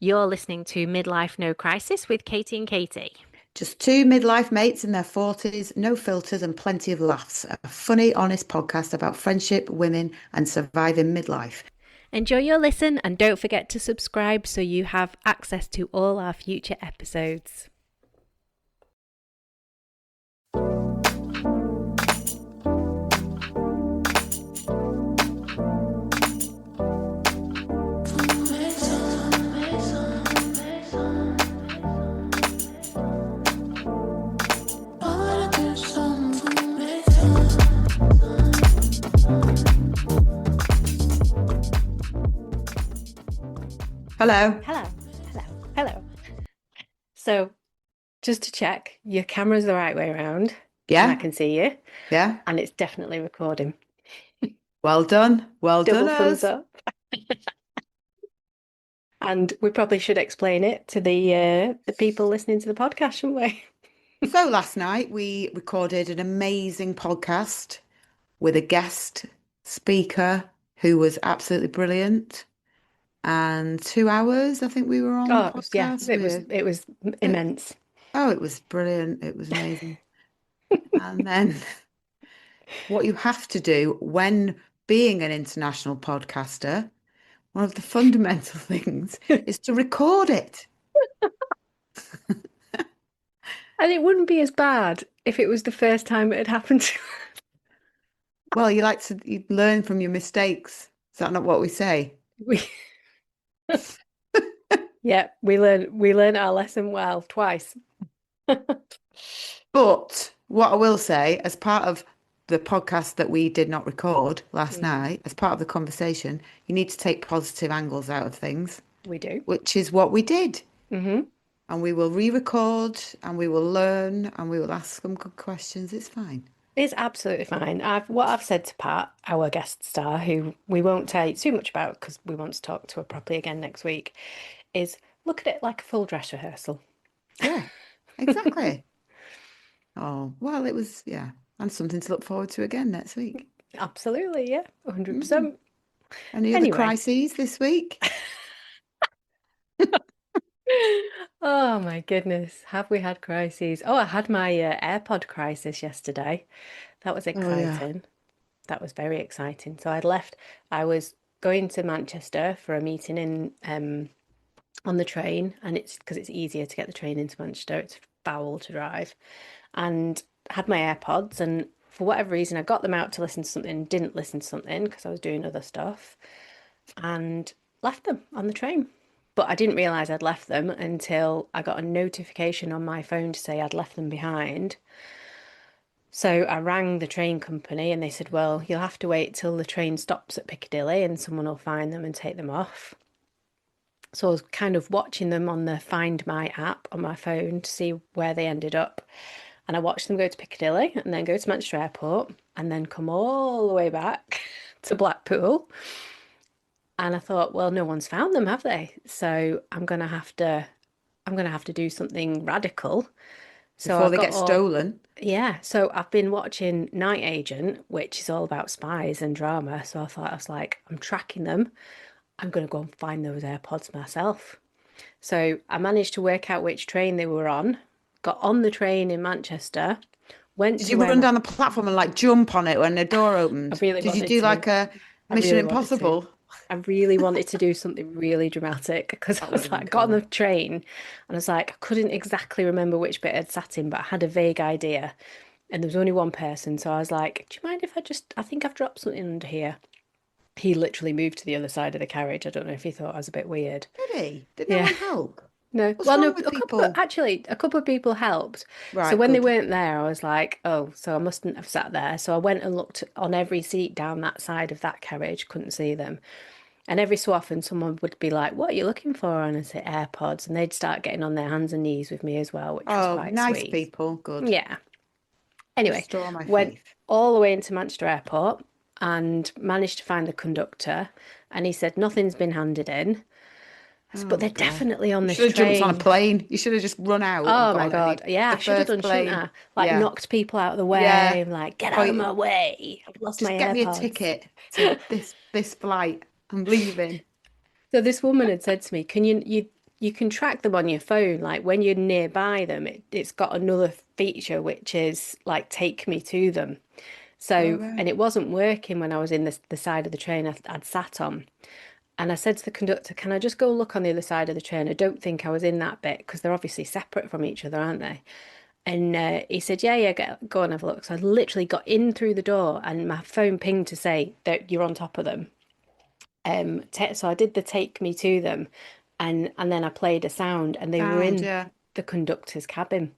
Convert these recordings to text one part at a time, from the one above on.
You're listening to Midlife No Crisis with Katie and Katie. Just two midlife mates in their 40s, no filters and plenty of laughs. A funny, honest podcast about friendship, women, and surviving midlife. Enjoy your listen and don't forget to subscribe so you have access to all our future episodes. Hello. Hello. So, just to check, your camera's the right way around. And I Yeah, can see you. yeah. And it's definitely recording. Well done. Well done, Double thumbs us. up. And we probably should explain it to the people listening to the podcast, shouldn't we? So last night we recorded an amazing podcast with a guest speaker who was absolutely brilliant. And 2 hours, I think we were on the Oh, yeah, podcast. it was It, immense. it was brilliant. It was amazing. And then what you have to do when being an international podcaster, one of the fundamental things is to record it. And it wouldn't be as bad if it was the first time it had happened to Well, you learn from your mistakes. Is that not what we say? we. Yeah, we learned our lesson well twice. But what I will say, as part of the podcast that we did not record last Mm, night, as part of the conversation, you need to take positive angles out of things, we do. which is what we did. Hmm. And we will re-record and we will learn and we will ask them good questions. It's fine. It's absolutely fine. What I've said to Pat, our guest star, who we won't tell you too much about because we want to talk to her properly again next week, is look at it like a full dress rehearsal. Yeah, exactly. Oh, well, it was, yeah. And something to look forward to again next week. Absolutely, yeah, Mm. 100%. Any other Anyway. crises this week? Oh my goodness, have we had crises? Oh, I had my AirPod crisis yesterday. That was Oh, yeah. exciting. That was very exciting. So I'd left, I was going to Manchester for a meeting in on the train, and it's because it's easier to get the train into Manchester. It's foul to drive. And had my AirPods, and for whatever reason, I got them out to listen to something, didn't listen to something because I was doing other stuff, and left them on the train. But I didn't realize I'd left them until I got a notification on my phone to say I'd left them behind. So I rang the train company and they said, well, you'll have to wait till the train stops at Piccadilly and someone will find them and take them off. So I was kind of watching them on the Find My app on my phone to see where they ended up. And I watched them go to Piccadilly and then go to Manchester Airport and then come all the way back to Blackpool. And I thought, well, no one's found them, have they? So I'm gonna have to do something radical. So Before I they got get all, stolen. yeah. So I've been watching Night Agent, which is all about spies and drama. So I was like, I'm tracking them. I'm gonna go and find those AirPods myself. So I managed to work out which train they were on, got on the train in Manchester, went Did to you where run my, down the platform and like jump on it when the door I opened? really Did you wanted do to. like a I Mission really wanted to. Impossible? I really wanted to do something really dramatic because I That would was have been like, got on the cool. train and I was like, I couldn't exactly remember which bit I'd sat in, but I had a vague idea. And there was only one person. So I was like, do you mind if I think I've dropped something under here. He literally moved to the other side of the carriage. I don't know if he thought I was a bit weird. Did he? Did no Yeah. one help? No. What's Well, no, wrong with people? a couple of people helped. So Right, when they good. weren't there, I was like, oh, so I mustn't have sat there. So I went and looked on every seat down that side of that carriage, couldn't see them. And every so often, someone would be like, what are you looking for? And I'd say AirPods. And they'd start getting on their hands and knees with me as well, which was Oh, quite nice sweet. people. Good. Yeah. Anyway, Restore my went faith. all the way into Manchester Airport and managed to find the conductor. And he said, nothing's been handed in. I said, but Oh they're God. definitely on You this should have jumped on a train. plane. You should have just run out and Oh got my on God. Yeah, I the should have first done, shouldn't plane. I? Like Yeah. knocked people out of the Yeah. way, like, get out of my Point. way. I've lost my Just get me a AirPods. ticket to this flight. I'm leaving. So this woman had said to me, "Can you you can track them on your phone. Like when you're nearby them, it's got another feature which is like take me to them. All So, right. and it wasn't working when I was in the side of the train I'd sat on. And I said to the conductor, can I just go look on the other side of the train? I don't think I was in that bit because they're obviously separate from each other, aren't they? And he said, yeah, yeah, go and have a look. So I literally got in through the door and my phone pinged to say that you're on top of them. So I did the take me to them and then I played a sound and they were Sound, in yeah. the conductor's cabin.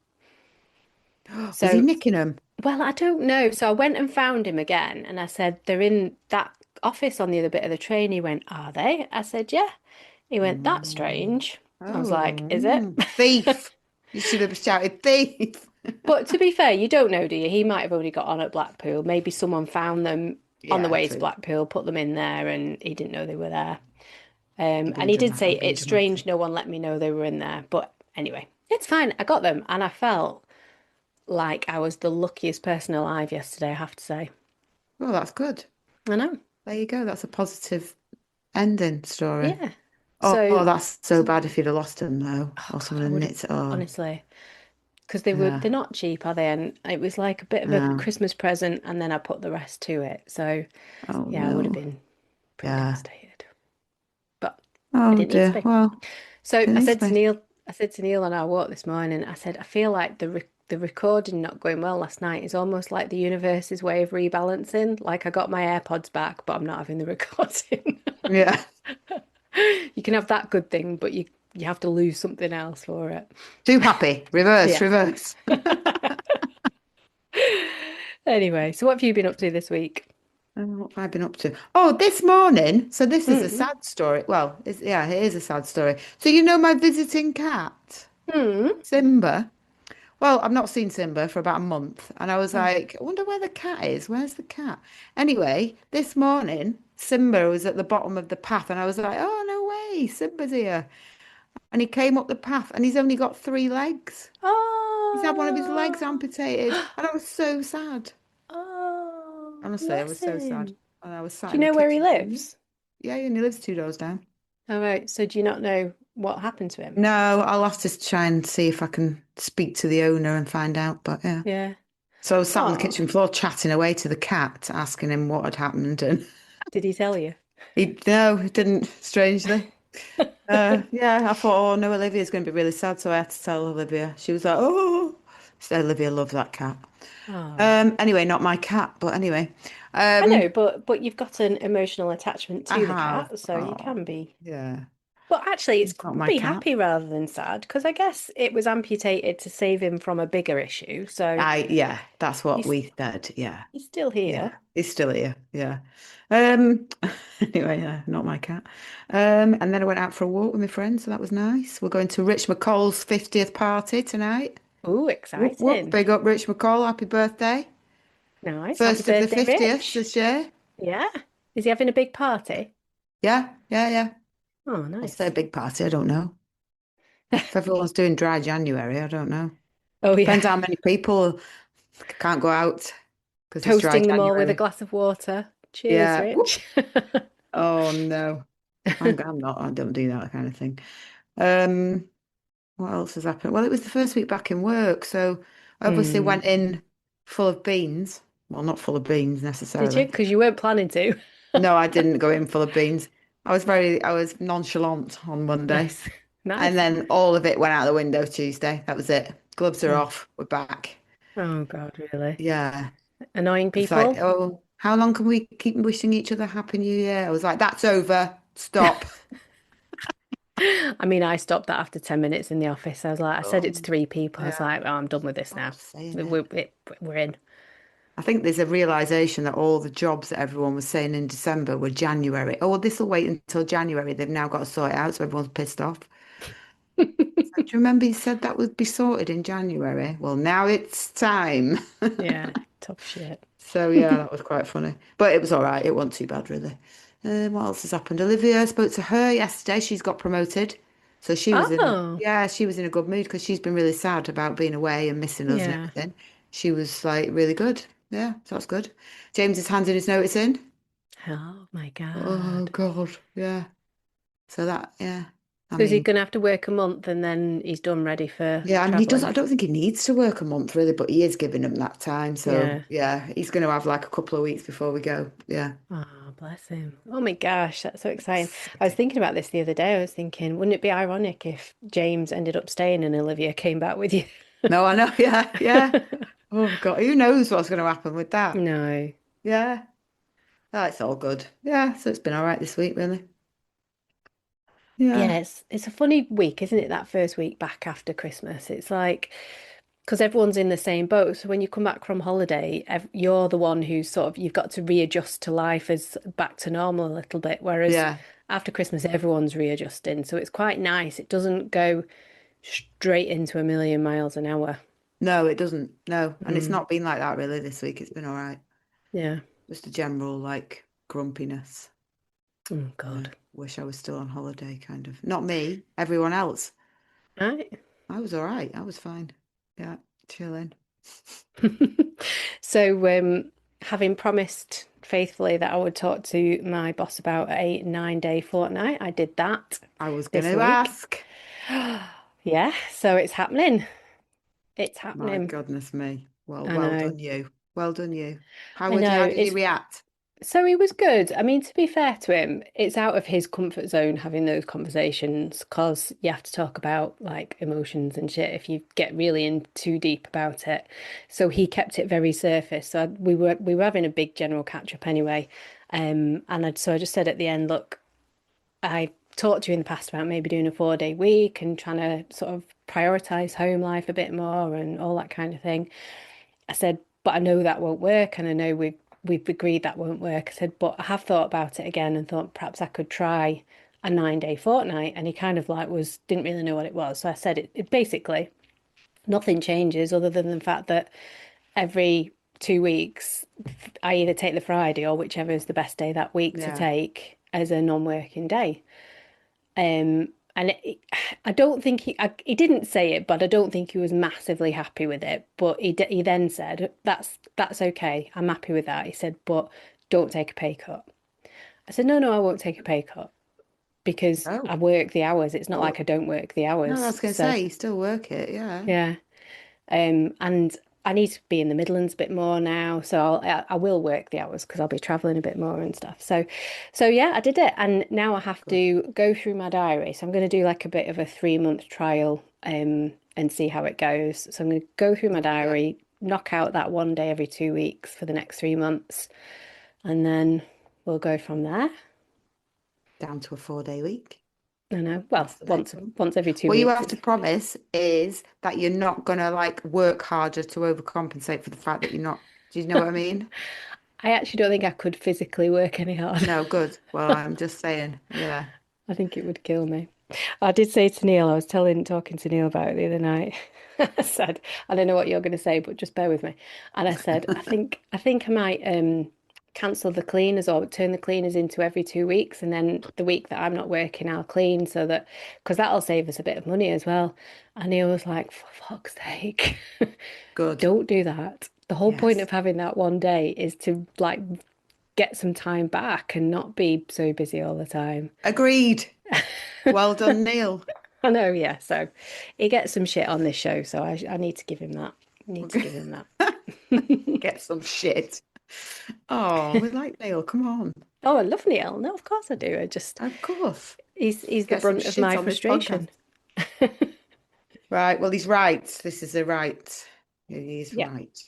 Was he So, nicking them? well, I don't know. So I went and found him again and I said, they're in that office on the other bit of the train. He went, are they? I said, yeah. He went, that's Mm. strange. I was like, Oh, is it? thief. You should have shouted thief. But to be fair, you don't know, do you? He might have already got on at Blackpool. Maybe someone found them on the Yeah, way to true. Blackpool, put them in there, and he didn't know they were there. I'm And being he did dramatic. say I'm being it's strange dramatic. no one let me know they were in there. But anyway, it's fine. I got them, and I felt like I was the luckiest person alive yesterday, I have to say. Oh, that's good. I know. There you go. That's a positive ending story. Yeah. Oh, So, that's so bad if you'd have lost them though, oh or God, someone I had would have nicked. Oh, honestly, because yeah, they're not cheap, are they? And it was like a bit of a no. Christmas present, and then I put the rest to it. So Oh yeah, I would have no. been pretty Yeah. devastated. But I Oh didn't need to dear. be. Well, So it needs to be. I said to Neil on our walk this morning, I said, I feel like the recording not going well last night is almost like the universe's way of rebalancing. Like I got my AirPods back, but I'm not having the recording. Yeah. You can have that good thing, but you have to lose something else for it. Too happy. Reverse, Yeah. reverse. Anyway, so what have you been up to this week? What have I been up to? Oh, this morning. So this is a Mm. sad story. Well, yeah, it is a sad story. So you know my visiting cat, Mm. Simba. Well, I've not seen Simba for about a month, and I was Oh. like, I wonder where the cat is. Where's the cat? Anyway, this morning, Simba was at the bottom of the path, and I was like, oh, no way, Simba's here. And he came up the path, and he's only got three legs. He's had one of his legs Oh. amputated, and I was so sad. Oh, Honestly, I bless was so sad. him. And I was sat Do in you the know where he kitchen going, lives? yeah, and he lives 2 doors down. All right. So do you not know what happened to him? No, I'll have to try and see if I can speak to the owner and find out. But yeah. Yeah. So I was sat on the Oh, kitchen floor chatting away to the cat, asking him what had happened. And did he tell you? no, he didn't, strangely. Yeah, I thought, oh no, Olivia's going to be really sad. So I had to tell Olivia. She was like, oh, so Olivia loved that cat. Oh, Anyway, not my cat, but anyway, I know, um, but you've got an emotional attachment I to the have. cat, so you Oh, can be. yeah, But actually, it's it's not good to my be cat. happy rather than sad, because I guess it was amputated to save him from a bigger issue. So Yeah, that's what he's we said. Yeah. he's still Yeah, here. he's still here. Yeah. Um, anyway, not my cat. And then I went out for a walk with my friends, so that was nice. We're going to Rich McCall's 50th party tonight. Oh, Whoop, whoop. exciting. Big up Rich McCall. Happy birthday. Nice. Happy First of the birthday, 50th Rich. this year. Yeah. Is he having a big party? Yeah, yeah, yeah. Oh, I'll say a nice. big party. I don't know. If everyone's doing dry January, I don't know. Oh, yeah. Depends how many people can't go out because it's dry Toasting them all with a January. glass of water. Cheers, Yeah. Whoop. Rich. Oh no. I'm not. I don't do that kind of thing. Um, What else has happened? Well, it was the first week back in work, so I obviously Hmm. went in full of beans. Well, not full of beans Did you? necessarily. Because you weren't planning to. No, I didn't go in full of beans. I was nonchalant on Monday, Nice. and Nice. then all of it went out the window Tuesday. That was it. Gloves are Oh, off. We're back. oh God, really? Yeah. Annoying It's like, people? oh, how long can we keep wishing each other Happy New Year? I was like, that's over. Stop. I mean, I stopped that after 10 minutes in the office. I was like, I said it to Oh, three people. I was yeah. like, oh, I'm done with this now. Stop saying it. We're in. I think there's a realization that all the jobs that everyone was saying in December were January. Oh, well, this will wait until January. They've now got to sort it out, so everyone's pissed off. So, do you remember you said that would be sorted in January? Well, now it's time. Yeah, tough shit. So yeah, that was quite funny. But it was all right. It wasn't too bad, really. What else has happened? Olivia, I spoke to her yesterday. She's got promoted. So Oh, she was in a good mood because she's been really sad about being away and missing us and yeah. everything. She was like really good. Yeah, so that's good. James is handing his notice in. Oh my Oh God. God, yeah. So yeah, I So is he mean, going to have to work a month and then he's done ready for yeah, I mean, he does. I traveling? don't think he needs to work a month really, but he is giving him that time. So Yeah. yeah, he's going to have like a couple of weeks before we go. Yeah. Oh, bless him. Oh my gosh, that's so exciting. I was Exciting. thinking about this the other day. I was thinking, wouldn't it be ironic if James ended up staying and Olivia came back with you? No, I know. Yeah, yeah. Oh God, who knows what's going to happen with that? No. Yeah, that's all good. Yeah, so it's been all right this week, really. Yeah, Yeah, it's a funny week, isn't it? That first week back after Christmas. It's like because everyone's in the same boat. So when you come back from holiday, you're the one who's sort of you've got to readjust to life as back to normal a little bit. Whereas yeah. after Christmas, everyone's readjusting. So it's quite nice. It doesn't go straight into a million miles an hour. No, it doesn't. No, and it's Mm, not been like that really this week. It's been all right. yeah. Just a general like grumpiness. Oh Yeah, God. wish I was still on holiday, kind of. Not me, everyone else. Right. I was all right. I was fine. Yeah, chilling. So, having promised faithfully that I would talk to my boss about a 9-day fortnight, I did that I was going this to week. ask. Yeah, so it's happening. It's My happening. goodness me. Well, I well know. done you. Well done you. I How know. did he It's react? so he was good. I mean, to be fair to him, it's out of his comfort zone having those conversations because you have to talk about like emotions and shit if you get really in too deep about it. So he kept it very surface. So we were having a big general catch up anyway. So I just said at the end, look, I talked to you in the past about maybe doing a 4-day week and trying to sort of prioritize home life a bit more and all that kind of thing. I said, but I know that won't work, and I know we've agreed that won't work. I said, but I have thought about it again and thought perhaps I could try a 9-day fortnight. And he kind of like was didn't really know what it was. So I said it basically nothing changes other than the fact that every 2 weeks I either take the Friday or whichever is the best day that week to Yeah. take as a non-working day. And I don't think he didn't say it, but I don't think he was massively happy with it. But he then said, "That's okay. I'm happy with that." He said, "But don't take a pay cut." I said, "No, no, I won't take a pay cut because Oh, I work the hours. It's not well, like I don't work the no, I hours." was going to So say you still work it. Yeah. yeah, and I need to be in the Midlands a bit more now, so I will work the hours because I'll be traveling a bit more and stuff. So yeah, I did it, and now I have Good. to go through my diary. So I'm going to do like a bit of a 3-month trial, and see how it goes. So I'm going to go through my Yeah. diary, knock out that 1 day every 2 weeks for the next 3 months, and then we'll go from there. Down to a 4-day week. I know. Well, That's the once next one. once every two What you weeks. have to It's promise is that you're not going to like work harder to overcompensate for the fact that you're not. Do you know what I mean? I actually don't think I could physically work any harder. No, good. Well, I'm just saying. Yeah. I think it would kill me. I did say to Neil, I was talking to Neil about it the other night. I said, I don't know what you're going to say, but just bear with me. And I said, I think I might cancel the cleaners or turn the cleaners into every 2 weeks, and then the week that I'm not working, I'll clean so that because that'll save us a bit of money as well. And Neil was like, for fuck's sake, Good. don't do that. The whole point Yes. of having that 1 day is to like get some time back and not be so busy all the time. Agreed. Well done, Neil. I know, yeah. So he gets some shit on this show, so I need to give him that. Need to give him that. Get some shit. Oh, we like Neil. Come on. Oh, I love Neil. No, of course I do. I just Of course. he's the Get some brunt of shit my on this podcast. frustration. Right. Well, he's right. This is the right. He's Yeah. right.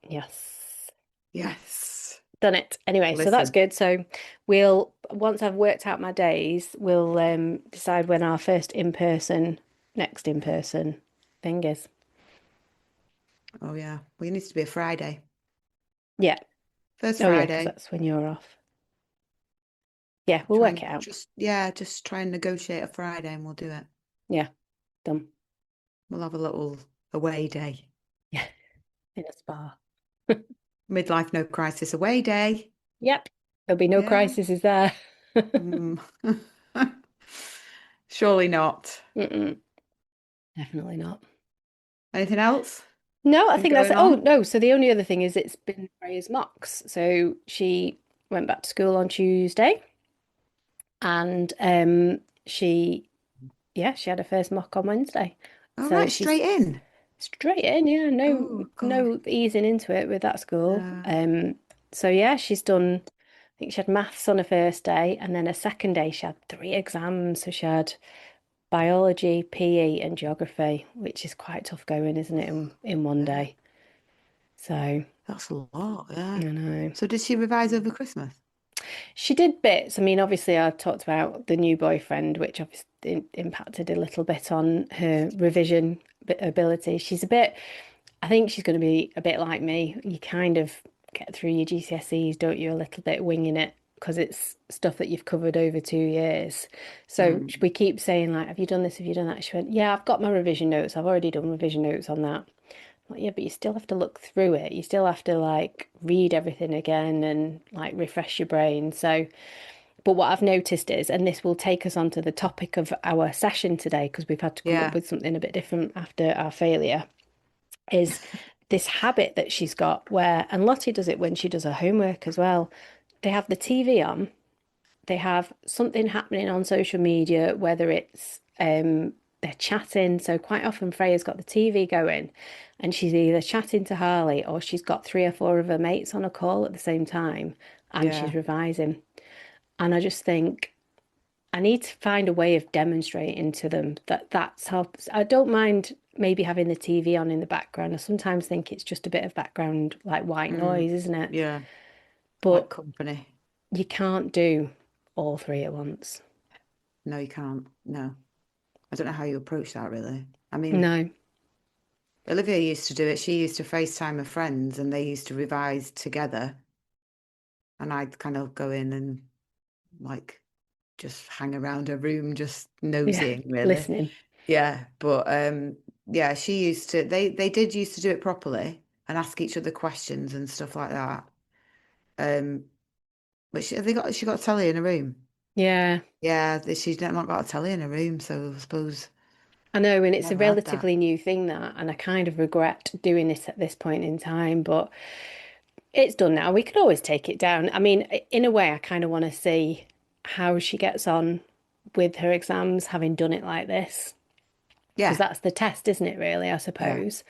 Yes. Yes. Done it. Anyway, so that's Listen. good. So we'll once I've worked out my days, we'll decide when our next in person thing is. Oh, yeah. Well, it needs to be a Friday. Yeah. First Oh yeah, because Friday. that's when you're off. Yeah, we'll Try work and it out. just, yeah, just try and negotiate a Friday and we'll do it. Yeah, done. We'll have a little away day. Yeah, in a spa. Midlife no crisis away day. Yep. There'll be no Yeah. crisis, is there? Mm. Surely not. Mm-mm, definitely not. Anything else No, I been think that's going it. Oh, on? no. So the only other thing is it's been Freya's mocks. So she went back to school on Tuesday and she Yeah, she had her first mock on Wednesday. Oh, So right, she's straight in. straight in, yeah, Oh, God. no easing into it with that school. No. So yeah, she's done, I think she had maths on her first day, and then her second day she had three exams. So she had biology, PE, and geography, which is quite tough going, isn't it, in one Yeah, day? So that's a lot. Yeah. I know. So did she revise over Christmas? She did bits. I mean, obviously, I talked about the new boyfriend, which obviously impacted a little bit on her revision ability. She's a bit, I think she's going to be a bit like me. You kind of get through your GCSEs, don't you? A little bit winging it because it's stuff that you've covered over 2 years. So Mm. we keep saying, like, have you done this? Have you done that? She went, yeah, I've got my revision notes. I've already done revision notes on that. Like, yeah, but you still have to look through it. You still have to like read everything again and like refresh your brain. So, but what I've noticed is, and this will take us on to the topic of our session today, because we've had to come up Yeah. with something a bit different after our failure, is this habit that she's got where, and Lottie does it when she does her homework as well. They have the TV on, they have something happening on social media, whether it's they're chatting. So quite often Freya's got the TV going and she's either chatting to Harley or she's got three or four of her mates on a call at the same time and she's Yeah. revising. And I just think I need to find a way of demonstrating to them that that's how I don't mind maybe having the TV on in the background. I sometimes think it's just a bit of background like white Mm. noise, isn't it? Yeah. Like But company. you can't do all three at once. No, you can't. No. I don't know how you approach that really. I mean, No. Olivia used to do it. She used to FaceTime her friends and they used to revise together. And I'd kind of go in and like just hang around her room, just Yeah, nosying really. listening. Yeah. But yeah, she used to they did used to do it properly and ask each other questions and stuff like that. Um, but she got a telly in her room. Yeah, Yeah, she's not got a telly in her room, so I suppose I know, and it's a never had that. relatively new thing that, and I kind of regret doing it at this point in time, but it's done now. We can always take it down. I mean, in a way, I kind of want to see how she gets on with her exams, having done it like this, because Yeah, that's the test, isn't it, really, I yeah, suppose.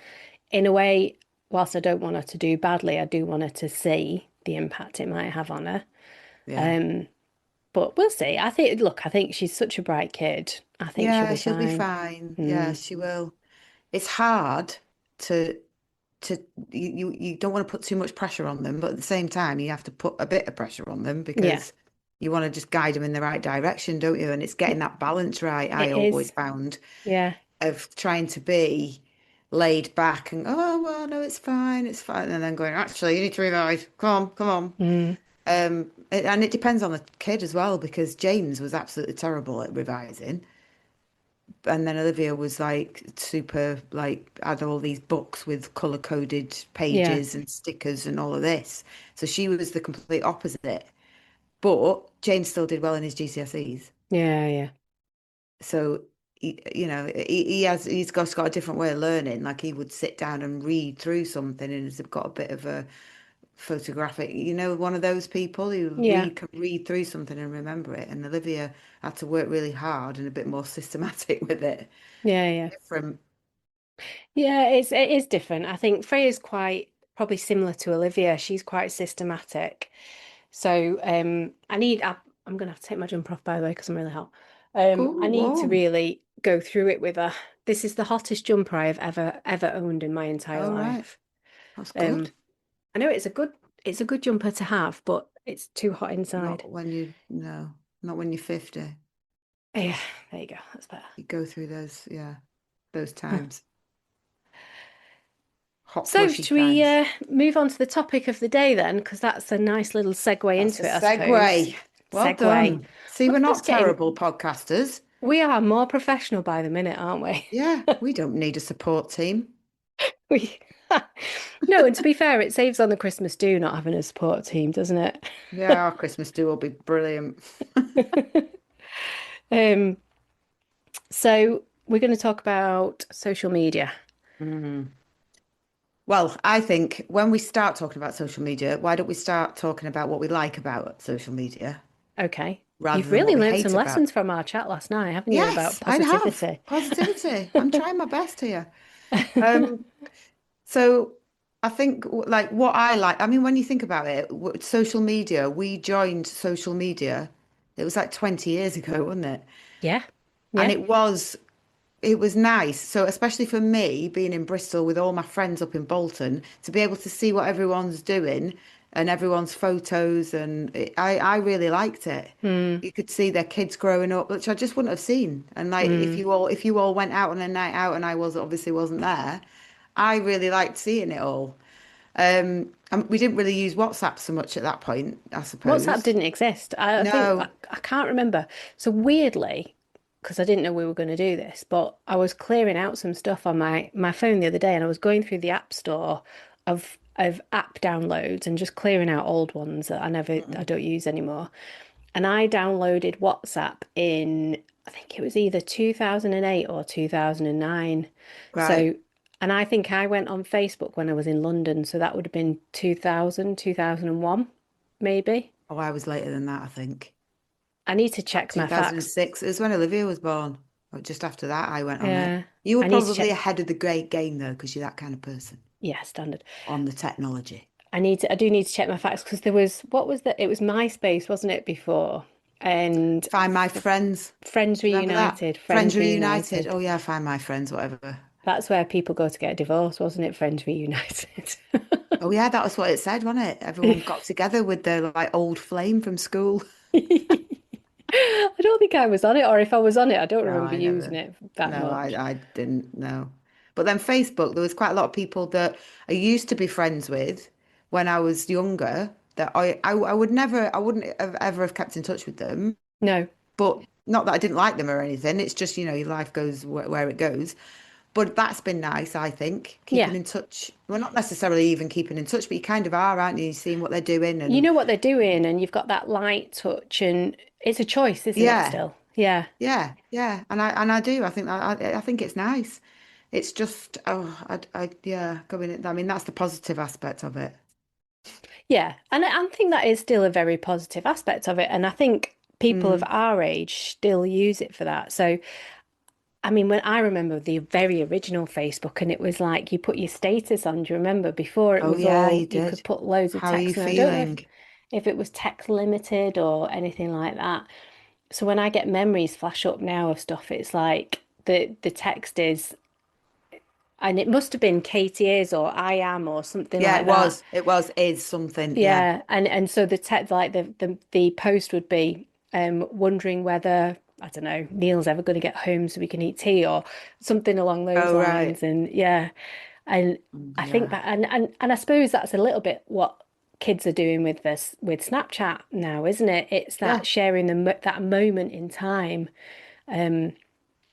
In a way, whilst I don't want her to do badly, I do want her to see the impact it might have on her. yeah. Um, but we'll see. I think, look, I think she's such a bright kid. I think she'll Yeah, be she'll be fine. fine. Yeah, Mm, she will. It's hard to to you don't want to put too much pressure on them, but at the same time you have to put a bit of pressure on them yeah. because you want to just guide them in the right direction, don't you? And it's getting that balance right, I It always is. found, Yeah. of trying to be laid back and oh well no it's fine and then going actually you need to revise come on Mm. and it depends on the kid as well because James was absolutely terrible at revising and then Olivia was like super like had all these books with color coded Yeah. pages and stickers and all of this so she was the complete opposite but James still did well in his GCSEs Yeah. Yeah. so he's got a different way of learning like he would sit down and read through something and has got a bit of a photographic one of those people who Yeah. can read through something and remember it and Olivia had to work really hard and a bit more systematic with it Yeah. Yeah. different. Yeah. It is different. I think Freya's quite probably similar to Olivia. She's quite systematic. So I'm gonna have to take my jumper off by the way because I'm really hot. I Oh, need to warm. really go through it with her. This is the hottest jumper I have ever owned in my entire All right, life. that's good. Um, I know it's a good jumper to have, but it's too hot inside. Not when you no, not when you're 50. Yeah, there you go. That's better. You go through those, yeah, those times, hot So, flushy should we times. move on to the topic of the day then? Because that's a nice little segue That's a into it, I suppose. segue. Well Segue. done. See, We're we're not just getting, terrible podcasters. we are more professional by the minute, aren't we? Yeah, we don't need a support team. We, no, and to be fair, it saves on the Christmas do not having a support team, doesn't it? Yeah, our Christmas do will be brilliant. Um, so we're going to talk about social media. Mm. Well, I think when we start talking about social media, why don't we start talking about what we like about social media? Okay. rather You've than what really we learnt some hate about. lessons from our chat last night, haven't you, about Yes, I have. positivity? Positivity. I'm trying my best here. Um, so I think like what I like, I mean, when you think about it, social media, we joined social media. It was like 20 years ago, wasn't it? Yeah. And Yeah. it was nice. So especially for me, being in Bristol with all my friends up in Bolton, to be able to see what everyone's doing and everyone's photos, and I really liked it. Mm, You could see their kids growing up, which I just wouldn't have seen. And like mm. if you all went out on a night out and I was obviously wasn't there, I really liked seeing it all. And we didn't really use WhatsApp so much at that point, I WhatsApp suppose. didn't exist. I think No. I can't remember. So weirdly, because I didn't know we were going to do this, but I was clearing out some stuff on my phone the other day, and I was going through the app store of app downloads and just clearing out old ones that I Mm-mm. don't use anymore. And I downloaded WhatsApp in, I think it was either 2008 or 2009. Right. So, and I think I went on Facebook when I was in London, so that would have been 2000, 2001, maybe. Oh, I was later than that, I think. I need to Like check my facts. 2006. It was when Olivia was born. Or just after that, I went on it. Yeah, You were I need to probably check. ahead of the great game though, because you're that kind of person Yeah, standard. on the technology. I do need to check my facts because there was, what was that? It was MySpace, wasn't it, before? And Find my friends. Friends Do you remember that? Reunited, Friends Friends reunited. Reunited. Oh yeah, find my friends, whatever. That's where people go to get a divorce, wasn't it? Friends Reunited. Oh yeah, that was what it said, wasn't it? Everyone got together with their like old flame from school. I don't think I was on it, or if I was on it, I don't No, remember I using never. it that No, much. I didn't know. But then Facebook, there was quite a lot of people that I used to be friends with when I was younger that I would never, I wouldn't have ever have kept in touch with them. No. But not that I didn't like them or anything. It's just, you know, your life goes where it goes. But that's been nice, I think, Yeah. keeping in touch. Well, not necessarily even keeping in touch, but you kind of are, aren't you? Seeing what they're doing You and know what they're doing, and you've got that light touch, and it's a choice, isn't it, yeah, still? Yeah. yeah. And I do. I think I think it's nice. It's just yeah, going in. I mean, that's the positive aspect of it. Yeah. And I think that is still a very positive aspect of it. And I think people of Mm. our age still use it for that. So I mean, when I remember the very original Facebook, and it was like you put your status on. Do you remember before it Oh was yeah, all you you could did. put loads of How are you text, and I don't know feeling? if it was text limited or anything like that. So when I get memories flash up now of stuff, it's like the text is, and it must have been Katie is or I am or something Yeah, like it that. was. It was. Is something. Yeah. Yeah, and so the text like the post would be wondering whether I don't know Neil's ever going to get home so we can eat tea or something along those Oh right. lines. And yeah, and I think Yeah. that and I suppose that's a little bit what kids are doing with this with Snapchat now, isn't it? It's that Yeah. sharing that moment in time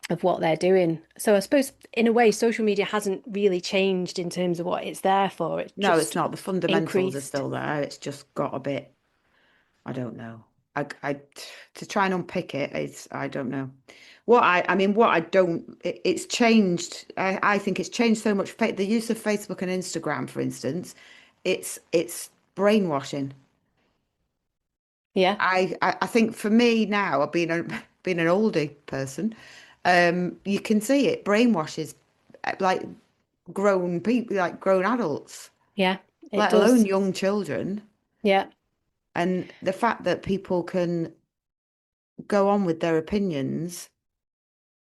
of what they're doing. So I suppose in a way social media hasn't really changed in terms of what it's there for. It's No, it's just not. The fundamentals are increased. still there. It's just got a bit. I don't know. To try and unpick it, I don't know. I mean, what I don't, it's changed. I think it's changed so much. The use of Facebook and Instagram, for instance, it's brainwashing. Yeah, I think for me now, being being an oldie person, you can see it brainwashes like grown people, like grown adults, yeah, it let alone does. young children. Yeah. And the fact that people can go on with their opinions,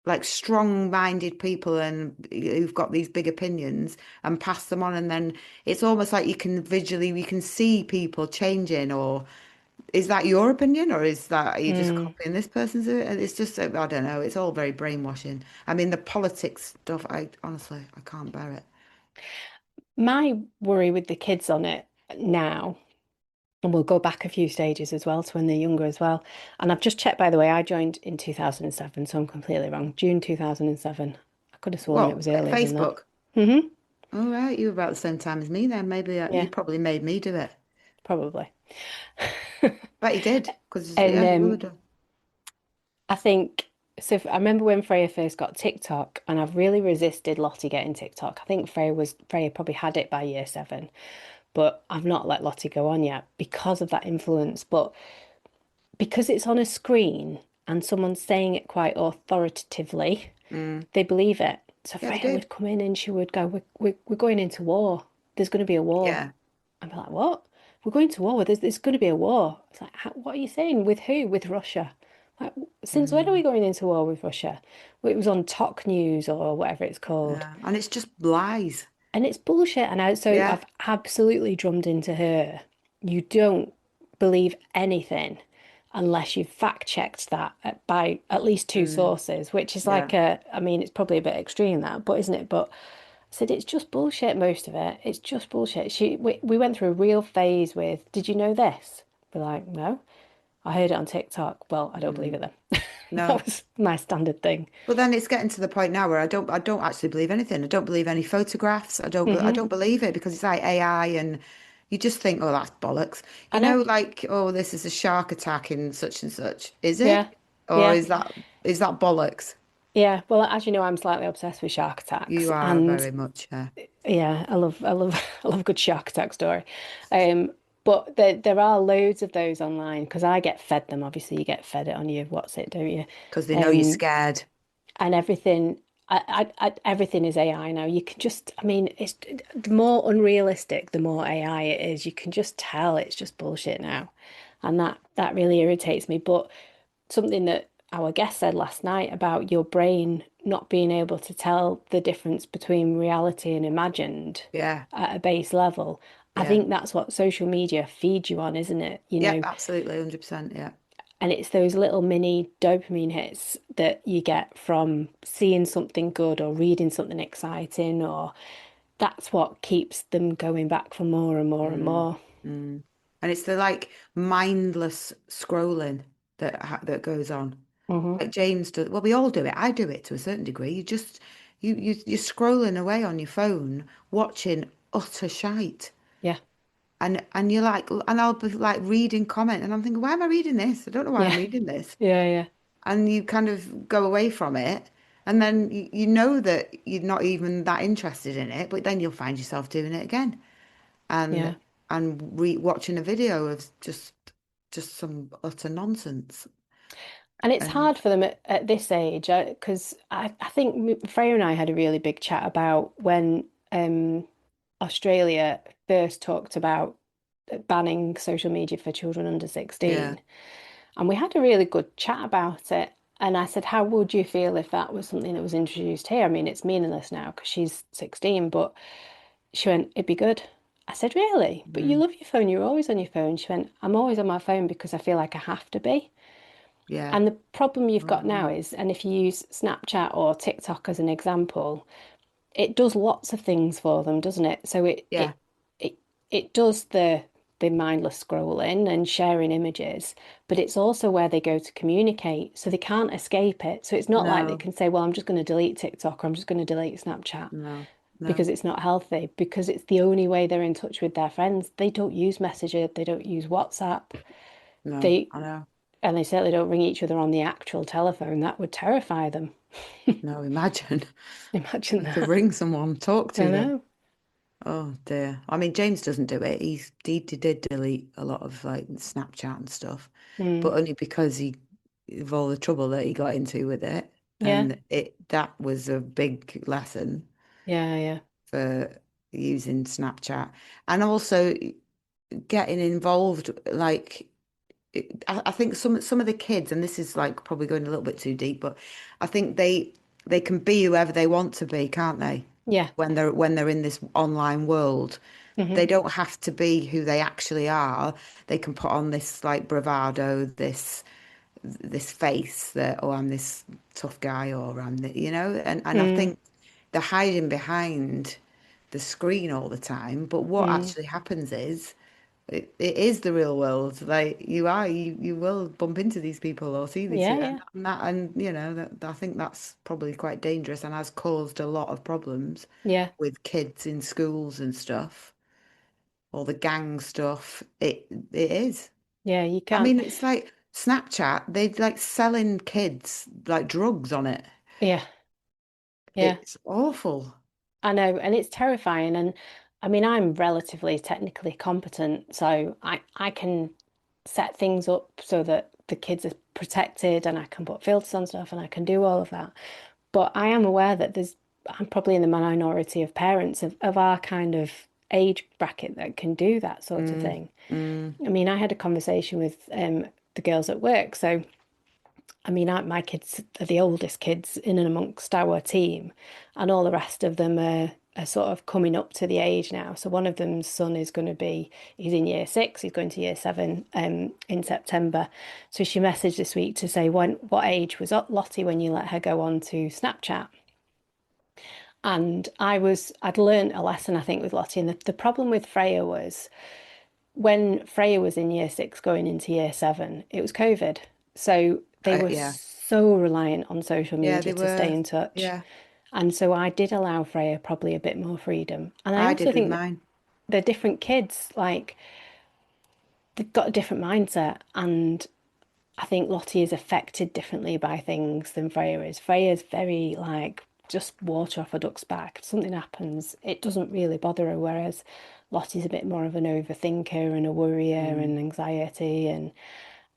like strong-minded people and who've got these big opinions and pass them on, and then it's almost like you can visually you can see people changing. Or is that your opinion, or is that are you just Mm. copying this person's? And it's just I don't know. It's all very brainwashing. I mean, the politics stuff. I honestly I can't bear it. My worry with the kids on it now, and we'll go back a few stages as well to when they're younger as well. And I've just checked, by the way, I joined in 2007, so I'm completely wrong. June 2007. I could have sworn it What was earlier than that. Facebook? Hmm. All right, you were about the same time as me then. Maybe you Yeah, probably made me do it. probably. Bet you did, because And yeah, you would have. I think so. I remember when Freya first got TikTok, and I've really resisted Lottie getting TikTok. I think Freya probably had it by year seven, but I've not let Lottie go on yet because of that influence. But because it's on a screen and someone's saying it quite authoritatively, Mm. they believe it. So Yeah, they Freya do. would come in and she would go, we're going into war. There's going to be a war. Yeah. I'd be like, what? We're going to war. There's going to be a war. It's like, what are you saying? With who? With Russia. Like, since when are we Mm. going into war with Russia? Well, it was on Talk News or whatever it's called. Yeah. And it's just lies. And it's bullshit. And Yeah. I've absolutely drummed into her. You don't believe anything unless you've fact checked that by at least two Mm. sources, which is Yeah. like I mean, it's probably a bit extreme that, but isn't it? But I said it's just bullshit, most of it. It's just bullshit. We went through a real phase with, did you know this? We're like, no, I heard it on TikTok. Well, I don't believe Mm. it then. No. That was my standard thing. But then it's getting to the point now where I don't actually believe anything. I don't believe any photographs. I Hmm. don't believe it because it's like AI and you just think, oh, that's bollocks. I You know. know, like, oh, this is a shark attack in such and such. Is Yeah. it? Or Yeah. is that bollocks? Yeah. Well, as you know, I'm slightly obsessed with shark attacks, You are and very much, yeah, I love, I love a good shark attack story. Um, but there are loads of those online because I get fed them. Obviously, you get fed it on your what's it, don't you? because they know you're Um, scared. and everything, everything is AI now. You can just, I mean, it's the more unrealistic, the more AI it is. You can just tell it's just bullshit now, and that really irritates me. But something that our guest said last night about your brain not being able to tell the difference between reality and imagined Yeah, at a base level. I yeah. think that's what social media feeds you on, isn't it? You Yep, know, absolutely, 100%. Yeah. and it's those little mini dopamine hits that you get from seeing something good or reading something exciting, or that's what keeps them going back for more and more and Mm, more. mm. And it's the like mindless scrolling that goes on. Hmm. Like James does. Well, we all do it. I do it to a certain degree. You're scrolling away on your phone, watching utter shite. Yeah, And you're like, and I'll be like reading comment, and I'm thinking, why am I reading this? I don't know why I'm yeah, reading this. yeah, yeah, And you kind of go away from it, and then you know that you're not even that interested in it, but then you'll find yourself doing it again, and yeah. re watching a video of just some utter nonsense. And it's And hard for them at this age because I think Freya and I had a really big chat about when Australia first talked about banning social media for children under yeah, 16. And we had a really good chat about it. And I said, how would you feel if that was something that was introduced here? I mean, it's meaningless now because she's 16, but she went, it'd be good. I said, really? But you mm, love your phone. You're always on your phone. She went, I'm always on my phone because I feel like I have to be. yeah, And the problem you've got now mm, is, and if you use Snapchat or TikTok as an example, it does lots of things for them, doesn't it? So yeah, it it does the mindless scrolling and sharing images, but it's also where they go to communicate, so they can't escape it. So it's not like they no, can say, well, I'm just going to delete TikTok or I'm just going to delete Snapchat no, no, because it's not healthy, because it's the only way they're in touch with their friends. They don't use Messenger, they don't use WhatsApp. no, They I know. and they certainly don't ring each other on the actual telephone. That would terrify them. No, imagine Imagine having to that. ring someone, talk I to them. know. Oh dear. I mean, James doesn't do it. He did delete a lot of like Snapchat and stuff, Mm. but only because he of all the trouble that he got into with it, Yeah, and it that was a big lesson yeah, yeah, for using Snapchat, and also getting involved. Like I think some of the kids, and this is like probably going a little bit too deep, but I think they can be whoever they want to be, can't they? yeah. When they're in this online world, Hmm. they don't have to be who they actually are. They can put on this like bravado, this face that, oh, I'm this tough guy, or I'm the, and I Mm, think they're hiding behind the screen all the time. But what mm. actually happens is it is the real world. Like you will bump into these people or see these Yeah, people, yeah, and that I think that's probably quite dangerous and has caused a lot of problems yeah, with kids in schools and stuff, or the gang stuff. It is. yeah. You I can't. mean, it's like Snapchat, they like selling kids like drugs on it. Yeah, yeah. It's awful. I know, and it's terrifying. And I mean, I'm relatively technically competent, so I can set things up so that the kids are protected and I can put filters on stuff and I can do all of that. But I am aware that I'm probably in the minority of parents of our kind of age bracket that can do that sort of Mm, thing. mm, I mean, I had a conversation with the girls at work. So, I mean, my kids are the oldest kids in and amongst our team, and all the rest of them are sort of coming up to the age now. So, one of them's son is going to be, he's in year six, he's going to year seven in September. So, she messaged this week to say, what age was Lottie when you let her go on to Snapchat? And I'd learned a lesson, I think, with Lottie. And the problem with Freya was when Freya was in year six going into year seven, it was COVID. So they were yeah, so reliant on social yeah, media they to stay were. in touch. Yeah, And so I did allow Freya probably a bit more freedom. And I I also did with think that mine. they're different kids, like they've got a different mindset. And I think Lottie is affected differently by things than Freya is. Freya's very like just water off a duck's back. If something happens, it doesn't really bother her, whereas Lottie's a bit more of an overthinker and a worrier Mm, and anxiety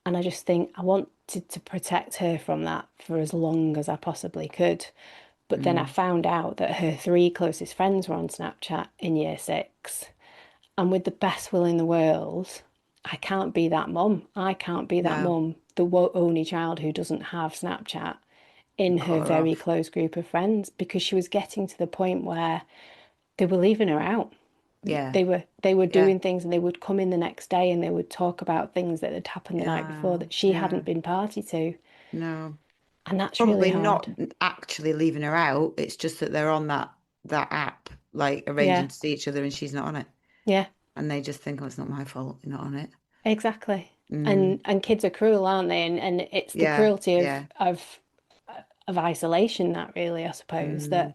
and I just think I wanted to protect her from that for as long as I possibly could. But then I mm, found out that her three closest friends were on Snapchat in year six. And with the best will in the world, I can't be that mum. I can't be that no, mum, the only child who doesn't have Snapchat in her cut her very off. close group of friends because she was getting to the point where they were leaving her out. Yeah, They were yeah, doing things and they would come in the next day and they would talk about things that had happened the night before yeah, that she yeah. hadn't been party to. No, And that's really probably not hard. actually leaving her out. It's just that they're on that app, like Yeah. arranging to see each other, and she's not on it, Yeah, and they just think, oh, it's not my fault. You're not on it. exactly. Mm, And kids are cruel, aren't they? And it's the yeah, cruelty yeah. of isolation that really, I suppose, Mm,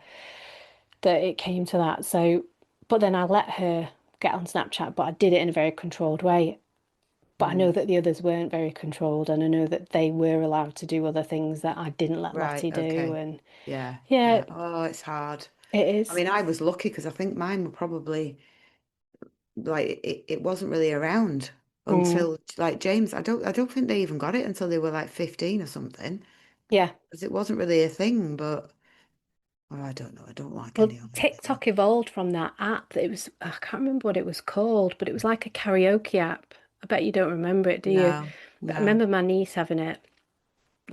that it came to that. So, but then I let her get on Snapchat, but I did it in a very controlled way. But I know mm. that the others weren't very controlled, and I know that they were allowed to do other things that I didn't let Right. Lottie do. Okay. And Yeah. yeah, Yeah. Oh, it's hard. it I is. mean, I was lucky because I think mine were probably like it wasn't really around Mm, until like James. I don't think they even got it until they were like 15 or something yeah. because it wasn't really a thing. But oh, I don't know. I don't like Well, any of it. So. TikTok evolved from that app. It was, I can't remember what it was called, but it was like a karaoke app. I bet you don't remember it, do you? No, But I no. remember my niece having it,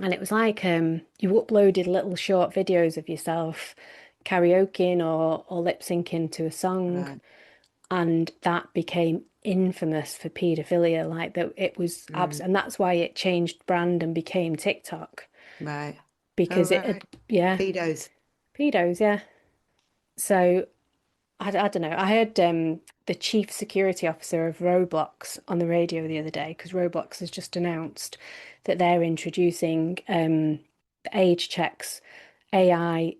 and it was like you uploaded little short videos of yourself karaokeing or lip syncing to a song, Right. and that became infamous for paedophilia. Like that, it was abs, Mm, and that's why it changed brand and became TikTok right. Oh, because it had, right. yeah, Pedos. pedos, yeah. So I don't know. I heard the chief security officer of Roblox on the radio the other day because Roblox has just announced that they're introducing age checks, AI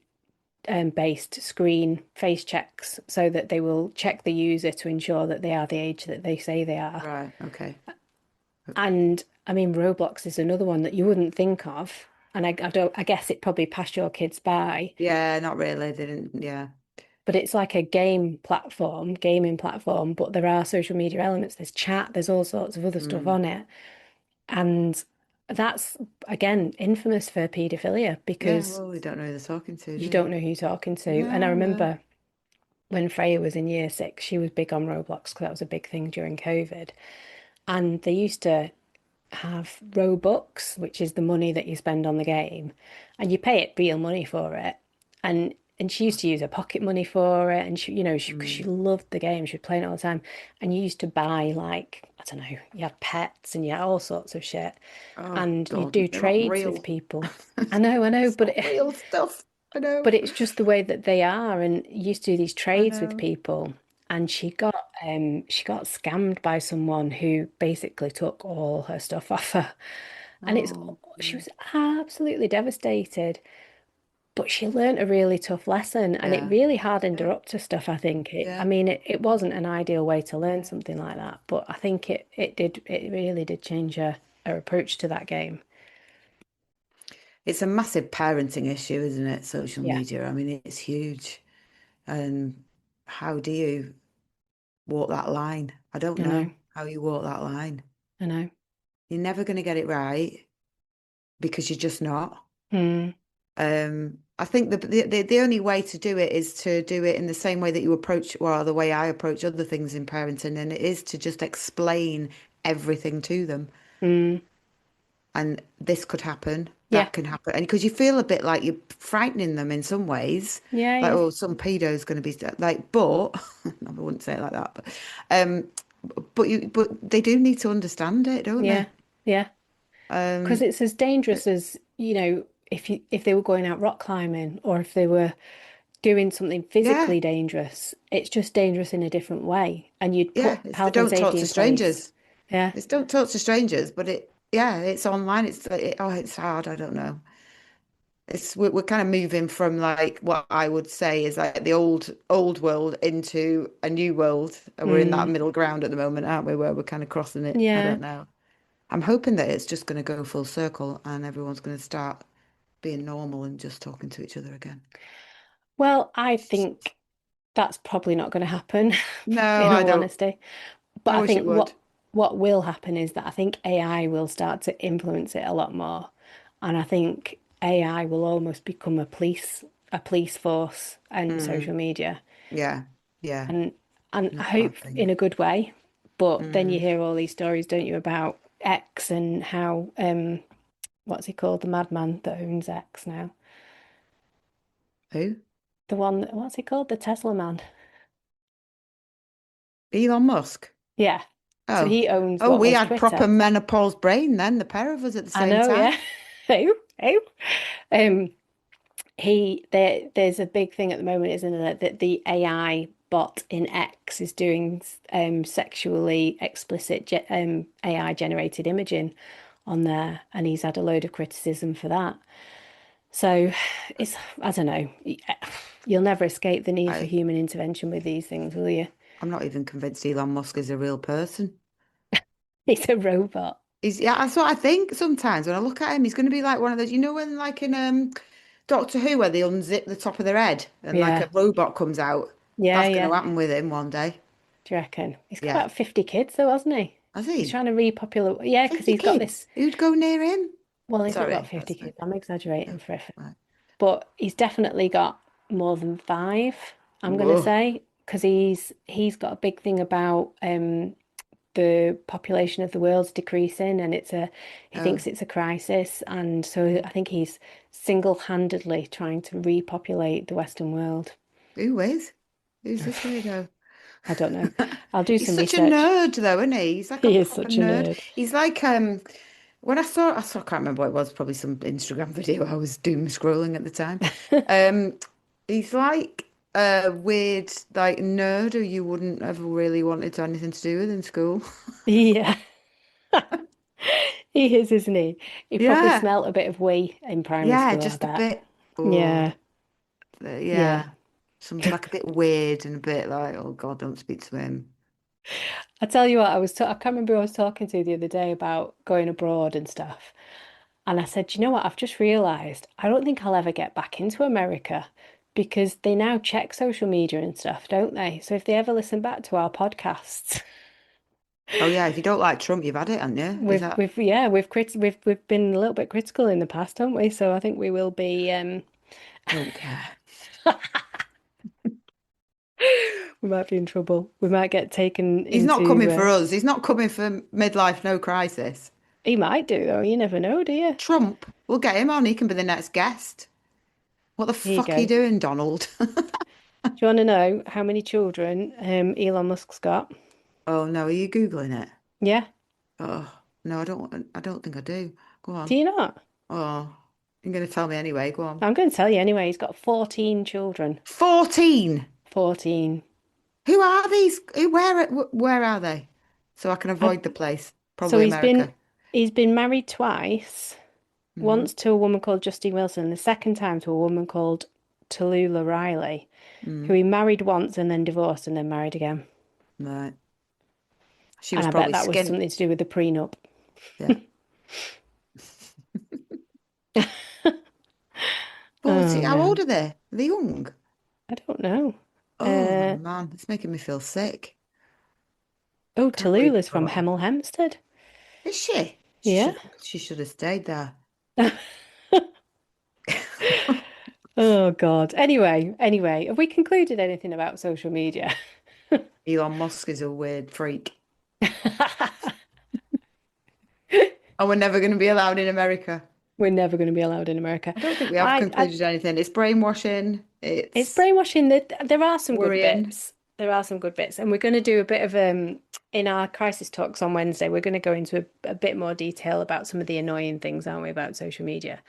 based screen face checks, so that they will check the user to ensure that they are the age that they say they are. Right. Okay. And I mean, Roblox is another one that you wouldn't think of. And I don't, I guess it probably passed your kids by, Yeah, not really. They didn't. Yeah. but it's like a gaming platform, but there are social media elements. There's chat, there's all sorts of other stuff Mm. on it. And that's, again, infamous for paedophilia Yeah. because Well, we don't know who they're talking to, you do don't know who you're talking to. And I No, no. remember when Freya was in year six, she was big on Roblox because that was a big thing during COVID. And they used to have Robux, which is the money that you spend on the game, and you pay it real money for it. And she used to use her pocket money for it, and because she Mm. loved the game, she was playing it all the time. And you used to buy like I don't know, you had pets and you had all sorts of shit, Oh and you God, do they're not trades with real. people. I know, It's not real stuff. I know. but it's just the way that they are, and you used to do these I trades with know. people. And she got scammed by someone who basically took all her stuff off her. And Oh, she mm. was absolutely devastated. But she learnt a really tough lesson and it Yeah. really hardened her Yeah. up to stuff, I think. I Yeah. mean, it wasn't an ideal way to learn Yeah. something like that, but I think it really did change her approach to that game. It's a massive parenting issue, isn't it? Social Yeah, media. I mean, it's huge. And how do you walk that line? I don't I know, know how you walk that line. I know. You're never going to get it right. because you're just not. Mm, I think the only way to do it is to do it in the same way that you approach, well, the way I approach other things in parenting, and it is to just explain everything to them. mm, And this could happen, yeah. that can happen. And because you feel a bit like you're frightening them in some ways, Yeah, like, yeah. oh, some pedo is going to be like, but I wouldn't say it like that, um, but they do need to understand it, don't Yeah. they? Yeah. Because Um, it's as dangerous as, if they were going out rock climbing or if they were doing something yeah, physically dangerous, it's just dangerous in a different way. And you'd yeah. put It's the health and don't talk safety to in place. strangers. Yeah. It's don't talk to strangers, but yeah, it's online. Oh, it's hard. I don't know. We're kind of moving from like what I would say is like the old world into a new world, and we're in that Mm, middle ground at the moment, aren't we? Where we're kind of crossing it. I yeah. don't know. I'm hoping that it's just going to go full circle and everyone's going to start being normal and just talking to each other again. Well, I think that's probably not going to happen, No, in I all don't. honesty. But I I wish think it would. what will happen is that I think AI will start to influence it a lot more. And I think AI will almost become a police force and social Mm, media. yeah, yeah, And I not a hope bad thing. in a good way. But then you Mm. hear all these stories, don't you, about X and how what's he called? The madman that owns X now. Who? The one what's he called? The Tesla man. Elon Musk. Yeah. So Oh, he owns oh, what we was had proper Twitter. menopause brain then, the pair of us at the I same know, yeah. time. Who? Who? Um, there's a big thing at the moment, isn't it, that the AI bot in X is doing sexually explicit AI generated imaging on there, and he's had a load of criticism for that. So it's I don't know. You'll never escape the need for I human intervention with these things, will you? I'm not even convinced Elon Musk is a real person. He's a robot. Yeah, that's what I think sometimes when I look at him. He's going to be like one of those, when like in Doctor Who where they unzip the top of their head and like Yeah, a robot comes out. yeah, That's going yeah. to happen with him one day. Do you reckon? He's got Yeah. about 50 kids though, hasn't he? Has He's he? trying to repopulate. Yeah, because 50 he's got kids? this. Who'd go near him? Well, he's not got Sorry, 50 that's kids. like, I'm exaggerating oh, for effort. right. But he's definitely got more than five, I'm gonna Whoa. say, because he's got a big thing about the population of the world's decreasing and he Oh, thinks it's a crisis, and so I think he's single-handedly trying to repopulate the Western world. who is? Who's this weirdo? I don't know. I'll do He's some such a research. nerd though, isn't he? He's like a He is proper such a nerd. nerd. He's like when I can't remember what it was, probably some Instagram video I was doom scrolling at the time. Um he's like a weird like nerd who you wouldn't ever really wanted to have anything to do with in school. Yeah, he is, isn't he? He probably Yeah. smelt a bit of wee in primary Yeah, school, I just a bet. bit oh Yeah, yeah. yeah. Some like a bit weird and a bit like, oh God, don't speak to him. I tell you what, I can't remember who I was talking to the other day about going abroad and stuff. And I said, you know what? I've just realized I don't think I'll ever get back into America because they now check social media and stuff, don't they? So if they ever listen back to our podcasts, Oh yeah, if you don't like Trump, you've had it, haven't you? Is that we've been a little bit critical in the past, haven't we? So I think we will be don't care. we might be in trouble. We might get taken He's not into coming for us. He's not coming for midlife, no crisis. he might do though. You never know, do you? Trump, we'll get him on. He can be the next guest. What the Here you fuck are you go. doing, Donald? Do you want to know how many children Elon Musk's got? Oh no, are you Googling it? Yeah. Oh no, I don't think I do. Go Do on. you not? Oh, you're going to tell me anyway. Go on. I'm going to tell you anyway. He's got 14 children. 14. 14. Who are these? Where are they? So I can I, avoid the place. so Probably America. he's been married twice. Mm, Once to a woman called Justine Wilson, the second time to a woman called Tallulah Riley, who mm, he married once and then divorced and then married again. right. She And was I bet probably that was skint. something to do with the prenup. Yeah. 40. Oh How old man, are they? Are they young? I don't know. Oh Uh, man, it's making me feel sick. oh, Can't believe Tallulah's I from got her. Hemel Hempstead. Is she? Yeah. She should have stayed there. Oh God. Anyway, have we concluded anything about social media? Elon Musk is a weird freak. And we're never going to be allowed in America. We're never going to be allowed in America. I don't think we have I concluded anything. It's brainwashing. It's It's brainwashing. There are some good worrying. bits. There are some good bits, and we're going to do a bit of in our crisis talks on Wednesday. We're going to go into a bit more detail about some of the annoying things, aren't we, about social media?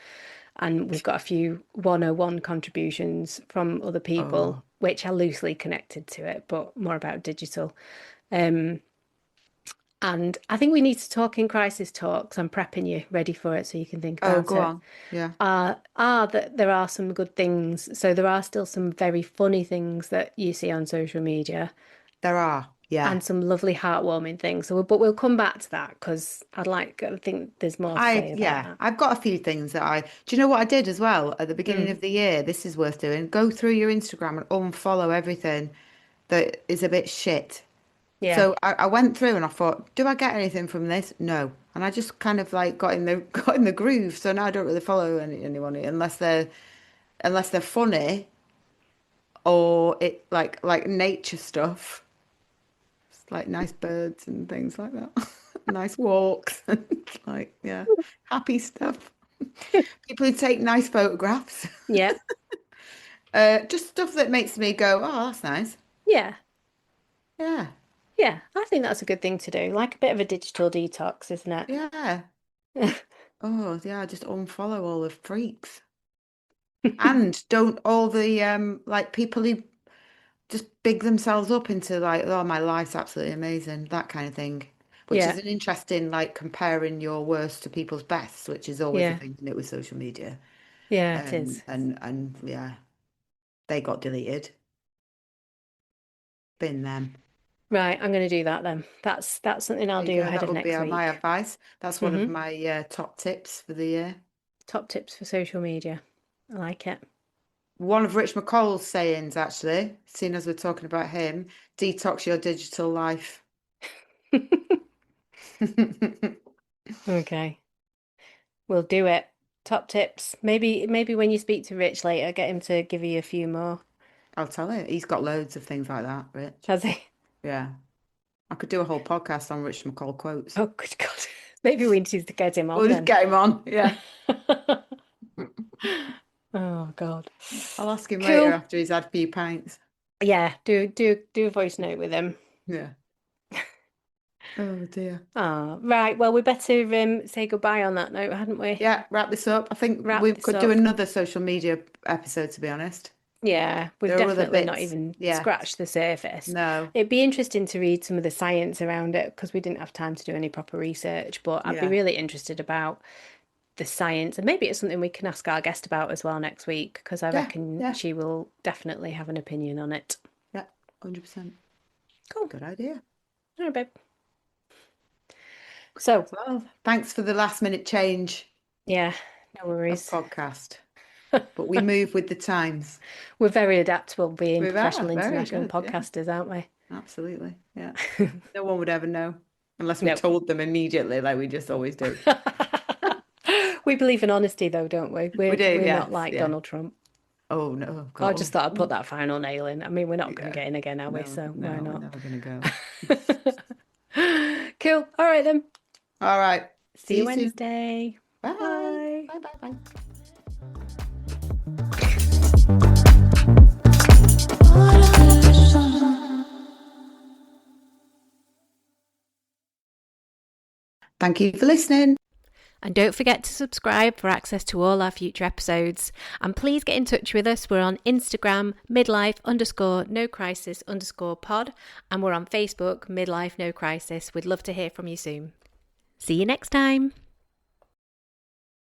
And we've got a few 101 contributions from other people, Oh, which are loosely connected to it, but more about digital. Um, and I think we need to talk in crisis talks. I'm prepping you ready for it so you can think oh, about go it. on. Yeah, That there are some good things. So there are still some very funny things that you see on social media there are. Yeah. and some lovely heartwarming things. But we'll come back to that because I think there's more to say about Yeah, that. I've got a few things that do you know what I did as well at the beginning Mm, of the year? This is worth doing. Go through your Instagram and unfollow everything that is a bit shit. yeah, So I went through and I thought, do I get anything from this? No. And I just kind of like got in the got in the groove. So now I don't really follow anyone unless they're funny or it like nature stuff. It's like nice birds and things like that. Nice walks and like yeah, happy stuff. People who take nice photographs. yeah, Just stuff that makes me go, oh, that's nice. yeah, Yeah, yeah. I think that's a good thing to do. Like a bit of a digital detox, isn't it? yeah. Oh, yeah, just unfollow all the freaks. And don't all the like people who just big themselves up into like, oh, my life's absolutely amazing, that kind of thing. Which is Yeah, an interesting like comparing your worst to people's bests, which is always the yeah, thing, isn't it, with social media. yeah. It is. And yeah, they got deleted. Bin them. Right, I'm going to do that then. That's something I'll There you do go. ahead That of would be next my week. advice. That's one of Hmm. my top tips for the year. Top tips for social media. I like it. One of Rich McCall's sayings, actually, seeing as we're talking about him, detox your digital life. Okay, we'll do it. Top tips. Maybe when you speak to Rich later, get him to give you a few more. I'll tell you, he's got loads of things like that, Rich. Has he? Yeah. I could do a whole podcast on Rich McCall quotes. Oh, good God. Maybe we need to get him We'll on just then. get him on. Yeah. Oh God. I'll ask him later Cool. after he's had a few pints. Yeah, do a voice note with him. Yeah. Oh dear. Ah, right. Well, we better say goodbye on that note, hadn't we? Yeah, wrap this up. I think Wrap we this could do up. another social media episode, to be honest. Yeah, we've There are other definitely not bits. even Yeah. scratched the surface. No. It'd be interesting to read some of the science around it because we didn't have time to do any proper research, but I'd be Yeah. really interested about the science and maybe it's something we can ask our guest about as well next week because I Yeah. reckon Yeah. she will definitely have an opinion on it. Yeah. 100%. Cool. Good idea. All right, babe. So, Well, thanks for the last minute change yeah, no of worries. podcast. But we move with the times. We're very adaptable being We are professional very international good. Yeah. podcasters, aren't we? Absolutely. Yeah. No one would ever know unless we No. told them immediately, like we just always do. We believe in honesty, though, don't we? We do. We're not Yes. like Yeah. Donald Trump. Oh no. Oh, I God. just Oh, thought I'd put oh. that final nail in. I mean, we're not going to Yeah. get in again, are we? No, So why no, we're not? never gonna go. Cool. All right then. All right. See See you you soon. Wednesday. Bye. Bye. Bye. Bye. Bye. Thank you for listening. And don't forget to subscribe for access to all our future episodes. And please get in touch with us. We're on Instagram, midlife_no crisis_pod. And we're on Facebook, Midlife No Crisis. We'd love to hear from you soon. See you next time.